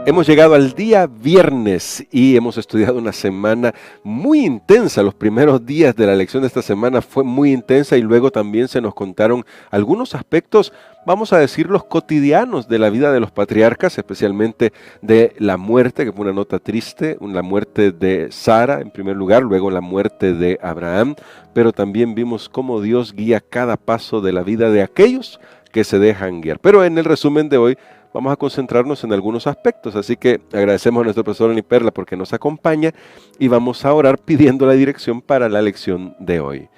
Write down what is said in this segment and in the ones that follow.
Hemos llegado al día viernes y hemos estudiado una semana muy intensa. Los primeros días de la lección de esta semana fue muy intensa y luego también se nos contaron algunos aspectos, vamos a decir, los cotidianos de la vida de los patriarcas, especialmente de la muerte, que fue una nota triste, la muerte de Sara en primer lugar, luego la muerte de Abraham, pero también vimos cómo Dios guía cada paso de la vida de aquellos que se dejan guiar. Pero en el resumen de hoy, vamos a concentrarnos en algunos aspectos, así que agradecemos a nuestro profesor Ani Perla porque nos acompaña y vamos a orar pidiendo la dirección para la lección de hoy.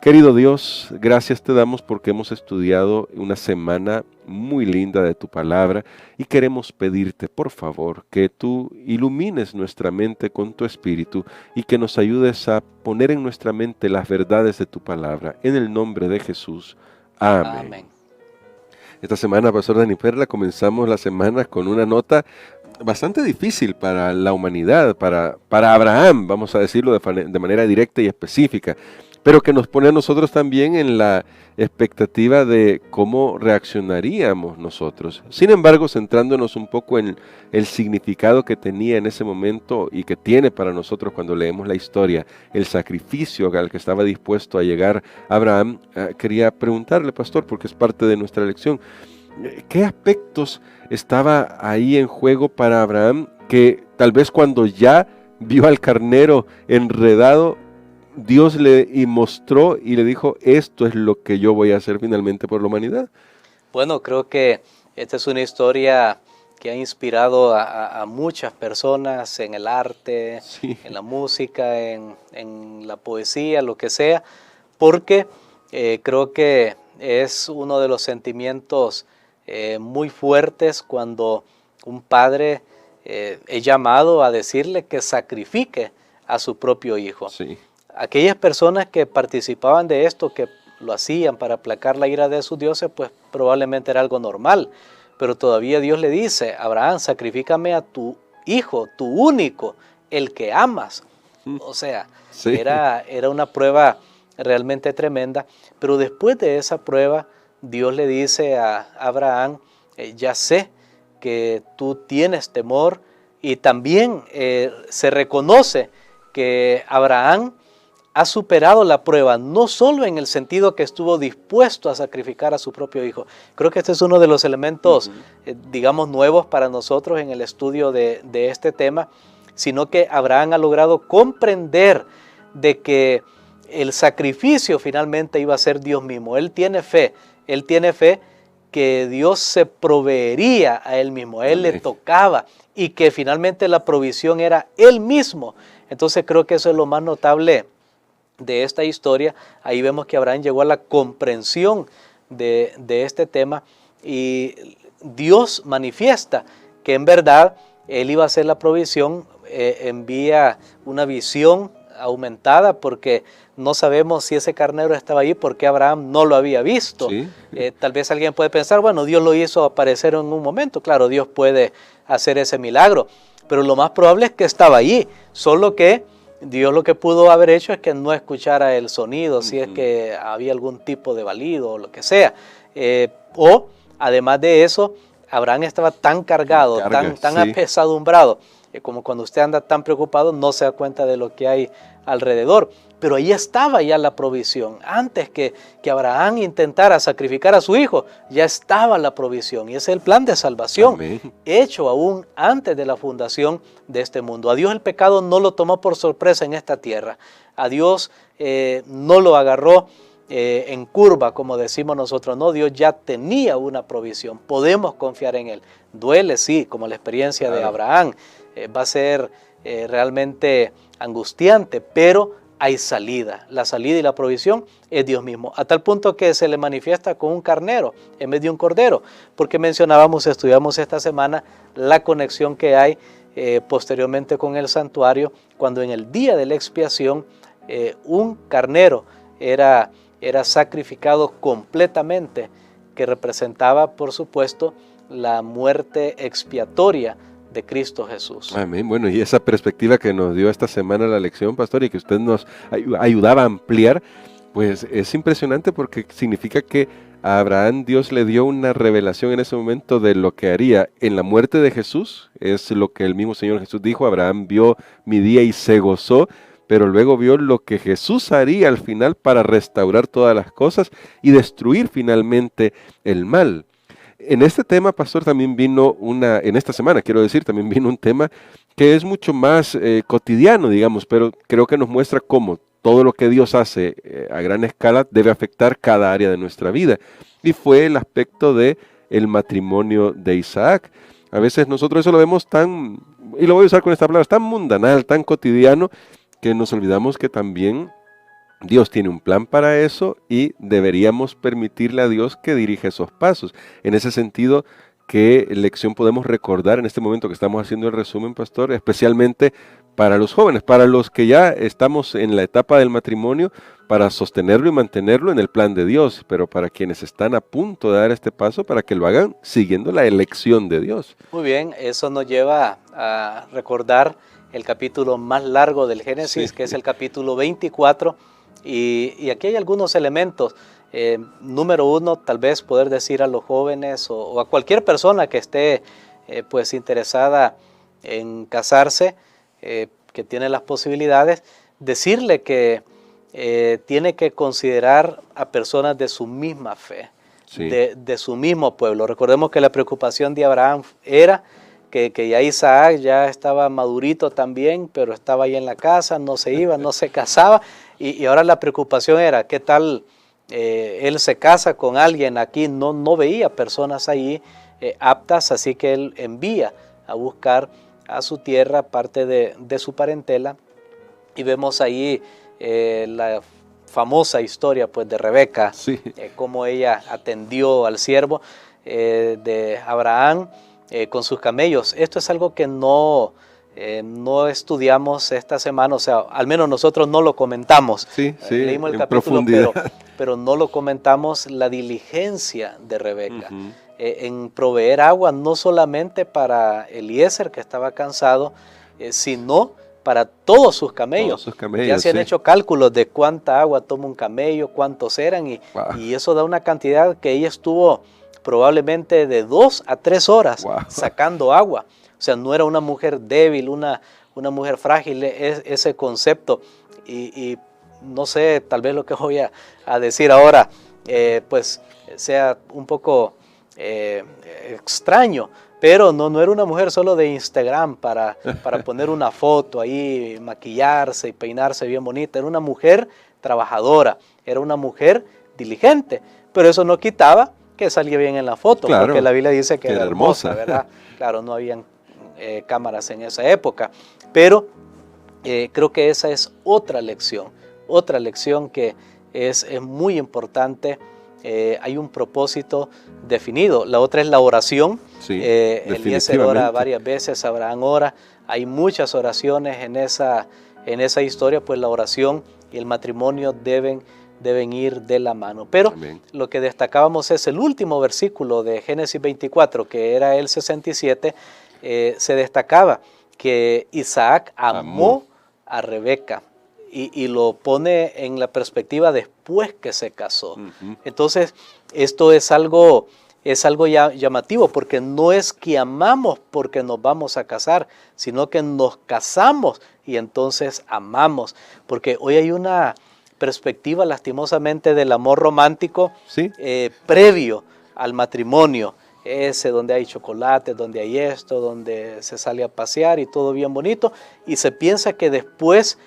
Querido Dios, gracias te damos porque hemos estudiado una semana muy linda de tu palabra y queremos pedirte, por favor, que tú ilumines nuestra mente con tu espíritu y que nos ayudes a poner en nuestra mente las verdades de tu palabra. En el nombre de Jesús. Amén. Amén. Esta semana, Pastor Dani Perla, comenzamos la semana con una nota bastante difícil para la humanidad, para Abraham, vamos a decirlo de manera directa y específica, pero que nos pone a nosotros también en la expectativa de cómo reaccionaríamos nosotros. Sin embargo, centrándonos un poco en el significado que tenía en ese momento y que tiene para nosotros cuando leemos la historia, el sacrificio al que estaba dispuesto a llegar Abraham, quería preguntarle, pastor, porque es parte de nuestra lección, ¿qué aspectos estaba ahí en juego para Abraham que tal vez cuando ya vio al carnero enredado, Dios le mostró y le dijo, esto es lo que yo voy a hacer finalmente por la humanidad? Bueno, creo que esta es una historia que ha inspirado a muchas personas en el arte, Sí. en la música, en la poesía, lo que sea, porque creo que es uno de los sentimientos muy fuertes cuando un padre es llamado a decirle que sacrifique a su propio hijo. Sí. Aquellas personas que participaban de esto, que lo hacían para aplacar la ira de sus dioses, pues probablemente era algo normal. Pero todavía Dios le dice, Abraham, sacrifícame a tu hijo, tu único, el que amas. O sea, Sí. era una prueba realmente tremenda. Pero después de esa prueba, Dios le dice a Abraham, ya sé que tú tienes temor, y también se reconoce que Abraham ha superado la prueba, no solo en el sentido que estuvo dispuesto a sacrificar a su propio hijo. Creo que este es uno de los elementos, digamos, nuevos para nosotros en el estudio de este tema, sino que Abraham ha logrado comprender de que el sacrificio finalmente iba a ser Dios mismo. Él tiene fe que Dios se proveería a él mismo, a él le tocaba, y que finalmente la provisión era él mismo. Entonces creo que eso es lo más notable de esta historia. Ahí vemos que Abraham llegó a la comprensión de este tema y Dios manifiesta que en verdad él iba a hacer la provisión, envía una visión aumentada porque no sabemos si ese carnero estaba ahí porque Abraham no lo había visto. Sí. Tal vez alguien puede pensar, bueno, Dios lo hizo aparecer en un momento. Claro, Dios puede hacer ese milagro, pero lo más probable es que estaba allí, solo que Dios lo que pudo haber hecho es que no escuchara el sonido, si es que había algún tipo de balido o lo que sea. O, además de eso, Abraham estaba tan cargado, tan apesadumbrado, como cuando usted anda tan preocupado, no se da cuenta de lo que hay alrededor. Pero ahí estaba ya la provisión. Antes que Abraham intentara sacrificar a su hijo, ya estaba la provisión. Y ese es el plan de salvación, Amén. hecho aún antes de la fundación de este mundo. A Dios el pecado no lo tomó por sorpresa en esta tierra. A Dios no lo agarró en curva, como decimos nosotros. No, Dios ya tenía una provisión. Podemos confiar en Él. Duele, sí, como la experiencia de Abraham. Va a ser realmente angustiante, pero hay salida. La salida y la provisión es Dios mismo, a tal punto que se le manifiesta con un carnero en vez de un cordero, porque estudiamos esta semana la conexión que hay posteriormente con el santuario, cuando en el día de la expiación un carnero era sacrificado completamente, que representaba, por supuesto, la muerte expiatoria de Cristo Jesús. Amén. Bueno, y esa perspectiva que nos dio esta semana la lección, pastor, y que usted nos ayudaba a ampliar, Pues es impresionante porque significa que a Abraham Dios le dio una revelación en ese momento de lo que haría en la muerte de Jesús. Es lo que el mismo Señor Jesús dijo: Abraham vio mi día y se gozó, pero luego vio lo que Jesús haría al final para restaurar todas las cosas y destruir finalmente el mal. En este tema, pastor, también en esta semana, quiero decir, también vino un tema que es mucho más cotidiano, digamos, pero creo que nos muestra cómo todo lo que Dios hace a gran escala debe afectar cada área de nuestra vida. Y fue el aspecto de el matrimonio de Isaac. A veces nosotros eso lo vemos tan, y lo voy a usar con esta palabra, tan mundanal, tan cotidiano, que nos olvidamos que también Dios tiene un plan para eso y deberíamos permitirle a Dios que dirija esos pasos. En ese sentido, ¿qué lección podemos recordar en este momento que estamos haciendo el resumen, pastor? Especialmente para los jóvenes, para los que ya estamos en la etapa del matrimonio, para sostenerlo y mantenerlo en el plan de Dios, pero para quienes están a punto de dar este paso, para que lo hagan siguiendo la elección de Dios. Muy bien, eso nos lleva a recordar el capítulo más largo del Génesis, que es el capítulo 24, y aquí hay algunos elementos. Número uno, tal vez poder decir a los jóvenes o a cualquier persona que esté pues interesada en casarse, que tiene las posibilidades, decirle que tiene que considerar a personas de su misma fe, de su mismo pueblo. Recordemos que la preocupación de Abraham era que ya Isaac ya estaba madurito también, pero estaba ahí en la casa, no se iba, no se casaba, y ahora la preocupación era, ¿qué tal? Él se casa con alguien aquí, no veía personas ahí aptas, así que él envía a buscar a su tierra parte de su parentela, y vemos ahí la famosa historia pues de Rebeca, cómo ella atendió al siervo de Abraham con sus camellos. Esto es algo que no estudiamos esta semana, o sea, al menos nosotros no lo comentamos. Leímos el capítulo, pero no lo comentamos, la diligencia de Rebeca en proveer agua, no solamente para Eliezer, que estaba cansado, sino para todos sus camellos. Ya se han hecho cálculos de cuánta agua toma un camello, cuántos eran, y eso da una cantidad que ella estuvo probablemente de 2 a 3 horas sacando agua. O sea, no era una mujer débil, una mujer frágil, ese concepto. Y no sé, tal vez lo que voy a decir ahora, pues sea un poco extraño, pero no era una mujer solo de Instagram para poner una foto ahí, maquillarse y peinarse bien bonita. Era una mujer trabajadora, era una mujer diligente, pero eso no quitaba que salía bien en la foto, porque la Biblia dice que era hermosa, ¿verdad? Claro, no habían cámaras en esa época, pero creo que esa es otra lección que es muy importante. Hay un propósito definido. La otra es la oración. Eliezer ora varias veces, Abraham ora. Hay muchas oraciones en esa historia, pues la oración y el matrimonio deben ir de la mano. Pero lo que destacábamos es el último versículo de Génesis 24, que era el 67. Se destacaba que Isaac amó a Rebeca y lo pone en la perspectiva después que se casó. Entonces, esto es algo llamativo, porque no es que amamos porque nos vamos a casar, sino que nos casamos y entonces amamos. Porque hoy hay una perspectiva, lastimosamente, del amor romántico previo al matrimonio. Ese donde hay chocolate, donde hay esto, donde se sale a pasear y todo bien bonito, y se piensa que después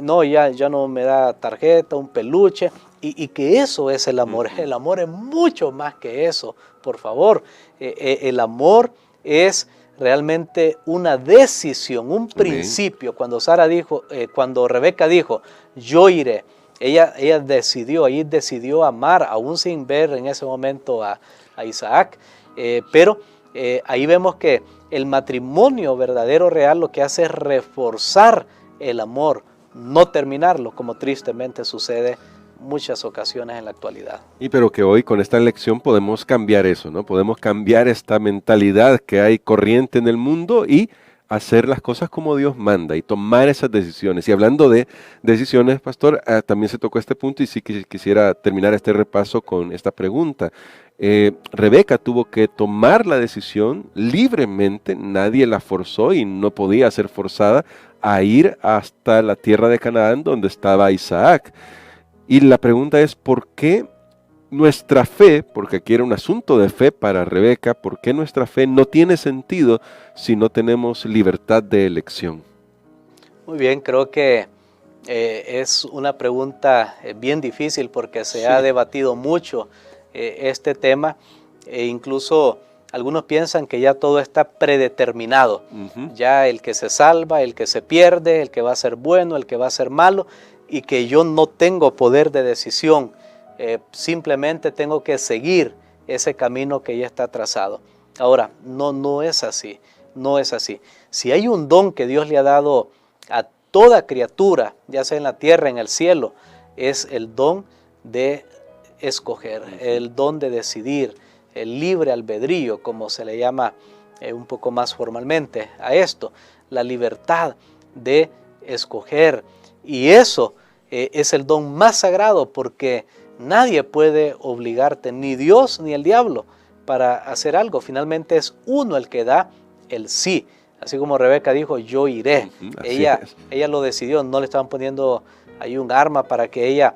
no, ya no me da tarjeta, un peluche, y que eso es el amor. El amor es mucho más que eso, por favor. El amor es realmente una decisión, un principio. Cuando Rebeca dijo, yo iré, ella decidió amar, aún sin ver en ese momento a Isaac, pero ahí vemos que el matrimonio verdadero, real, lo que hace es reforzar el amor, no terminarlo, como tristemente sucede muchas ocasiones en la actualidad. Pero que hoy con esta lección podemos cambiar eso, ¿no? Podemos cambiar esta mentalidad que hay corriente en el mundo y hacer las cosas como Dios manda y tomar esas decisiones. Y hablando de decisiones, pastor, también se tocó este punto y sí quisiera terminar este repaso con esta pregunta. Rebeca tuvo que tomar la decisión libremente, nadie la forzó y no podía ser forzada a ir hasta la tierra de Canaán donde estaba Isaac. Y la pregunta es, ¿por qué nuestra fe, porque aquí era un asunto de fe para Rebeca, por qué nuestra fe no tiene sentido si no tenemos libertad de elección? Muy bien, creo que es una pregunta bien difícil porque se ha debatido mucho este tema e incluso algunos piensan que ya todo está predeterminado. Ya el que se salva, el que se pierde, el que va a ser bueno, el que va a ser malo, y que yo no tengo poder de decisión. Simplemente tengo que seguir ese camino que ya está trazado. Ahora, no es así, no es así. Si hay un don que Dios le ha dado a toda criatura, ya sea en la tierra, en el cielo, es el don de escoger, el don de decidir, el libre albedrío, como se le llama un poco más formalmente a esto, la libertad de escoger. Y eso es el don más sagrado, porque nadie puede obligarte, ni Dios ni el diablo, para hacer algo. Finalmente es uno el que da el sí. Así como Rebeca dijo, yo iré. Ella lo decidió, no le estaban poniendo ahí un arma para que ella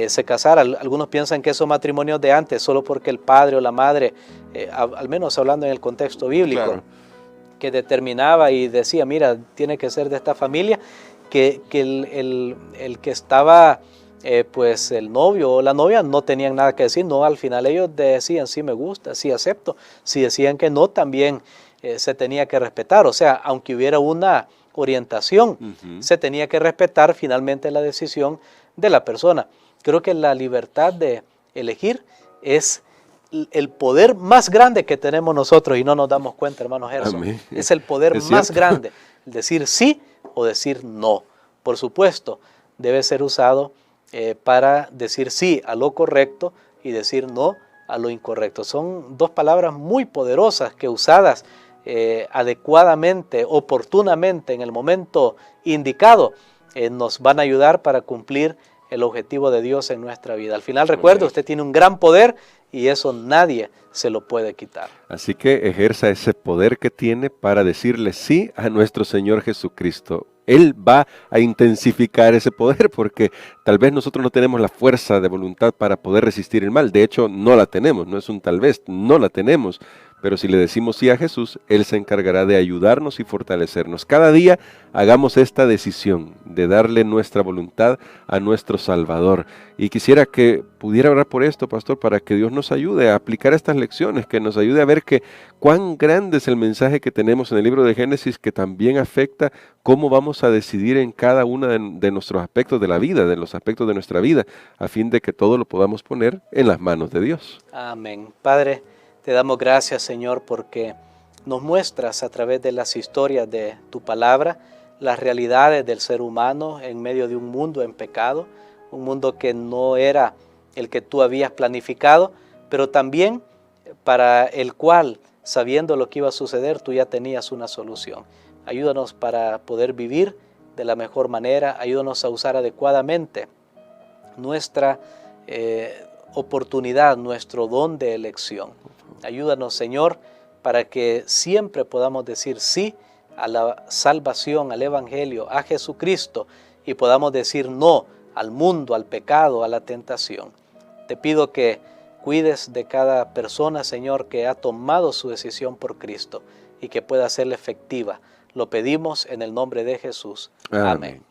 se casara. Algunos piensan que esos matrimonios de antes, solo porque el padre o la madre, al menos hablando en el contexto bíblico, claro, que determinaba y decía, mira, tiene que ser de esta familia, que el que estaba, pues el novio o la novia no tenían nada que decir. No, al final ellos decían, sí me gusta, sí acepto. Si decían que no, también se tenía que respetar. O sea, aunque hubiera una orientación, se tenía que respetar finalmente la decisión de la persona. Creo que la libertad de elegir es el poder más grande que tenemos nosotros y no nos damos cuenta, hermano Gerson. Amén. Es el poder más grande, decir sí o decir no. Por supuesto, debe ser usado para decir sí a lo correcto y decir no a lo incorrecto. Son dos palabras muy poderosas que usadas adecuadamente, oportunamente, en el momento indicado, nos van a ayudar para cumplir el objetivo de Dios en nuestra vida. Al final, recuerde, usted tiene un gran poder y eso nadie se lo puede quitar. Así que ejerza ese poder que tiene para decirle sí a nuestro Señor Jesucristo. Él va a intensificar ese poder porque tal vez nosotros no tenemos la fuerza de voluntad para poder resistir el mal. De hecho, no la tenemos, no es un tal vez, no la tenemos. Pero si le decimos sí a Jesús, Él se encargará de ayudarnos y fortalecernos. Cada día hagamos esta decisión de darle nuestra voluntad a nuestro Salvador. Y quisiera que pudiera orar por esto, pastor, para que Dios nos ayude a aplicar estas lecciones, que nos ayude a ver que cuán grande es el mensaje que tenemos en el libro de Génesis, que también afecta cómo vamos a decidir en cada uno de nuestros aspectos de la vida, de los aspectos de nuestra vida, a fin de que todo lo podamos poner en las manos de Dios. Amén. Padre, te damos gracias, Señor, porque nos muestras a través de las historias de tu palabra las realidades del ser humano en medio de un mundo en pecado, un mundo que no era el que tú habías planificado, pero también para el cual, sabiendo lo que iba a suceder, tú ya tenías una solución. Ayúdanos para poder vivir de la mejor manera, ayúdanos a usar adecuadamente nuestra oportunidad, nuestro don de elección. Ayúdanos, Señor, para que siempre podamos decir sí a la salvación, al Evangelio, a Jesucristo, y podamos decir no al mundo, al pecado, a la tentación. Te pido que cuides de cada persona, Señor, que ha tomado su decisión por Cristo y que pueda hacerla efectiva. Lo pedimos en el nombre de Jesús. Amén.